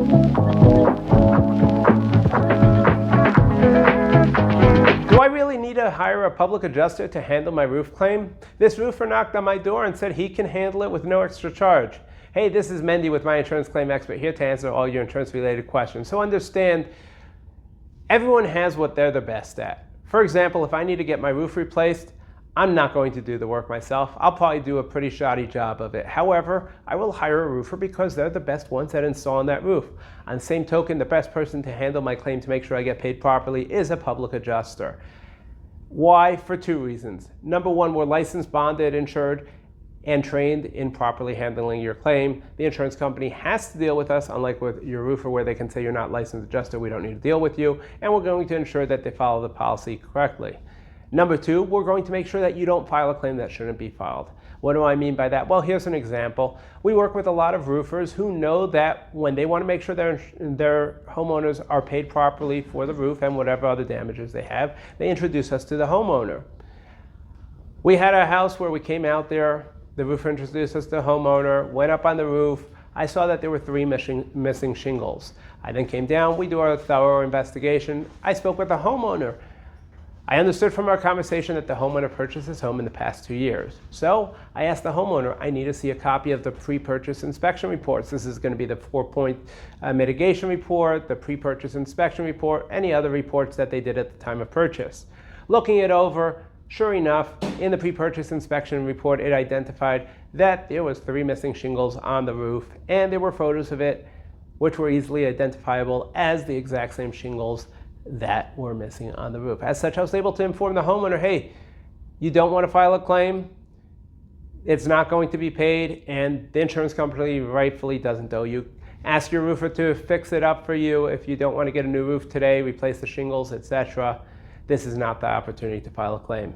Do I really need to hire a public adjuster to handle my roof claim? This roofer knocked on my door and said he can handle it with no extra charge. Hey, this is Mendy with My Insurance Claim Expert, here to answer all your insurance-related questions. So understand, everyone has what they're the best at. For example, if I need to get my roof replaced, I'm not going to do the work myself. I'll probably do a pretty shoddy job of it. However, I will hire a roofer because they're the best ones at installing that roof. On the same token, the best person to handle my claim to make sure I get paid properly is a public adjuster. Why? For two reasons. Number one, we're licensed, bonded, insured, and trained in properly handling your claim. The insurance company has to deal with us, unlike with your roofer where they can say you're not licensed adjuster, we don't need to deal with you, and we're going to ensure that they follow the policy correctly. Number two, we're going to make sure that you don't file a claim that shouldn't be filed. What do I mean by that? Well, here's an example. We work with a lot of roofers who know that when they want to make sure their homeowners are paid properly for the roof and whatever other damages they have, they introduce us to the homeowner. We had a house where we came out there, the roofer introduced us to the homeowner, went up on the roof. I saw that there were 3 missing shingles. I then came down, we do our thorough investigation. I spoke with the homeowner. I understood from our conversation that the homeowner purchased his home in the past 2 years. So I asked the homeowner, I need to see a copy of the pre-purchase inspection reports. This is going to be the 4-point mitigation report, the pre-purchase inspection report, any other reports that they did at the time of purchase. Looking it over, sure enough, in the pre-purchase inspection report, it identified that there was 3 missing shingles on the roof, and there were photos of it, which were easily identifiable as the exact same shingles that were missing on the roof. As such, I was able to inform the homeowner, hey, you don't want to file a claim, it's not going to be paid, and the insurance company rightfully doesn't owe you. Ask your roofer to fix it up for you if you don't want to get a new roof today, replace the shingles, etc. This is not the opportunity to file a claim.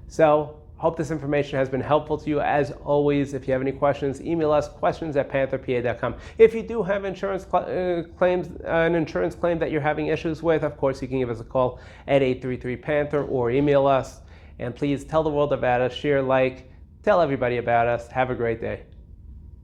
So, hope this information has been helpful to you. As always, if you have any questions, email us, questions@pantherpa.com. If you do have insurance claims, an insurance claim that you're having issues with, of course, you can give us a call at 833-PANTHER or email us. And please tell the world about us, share, like, tell everybody about us. Have a great day.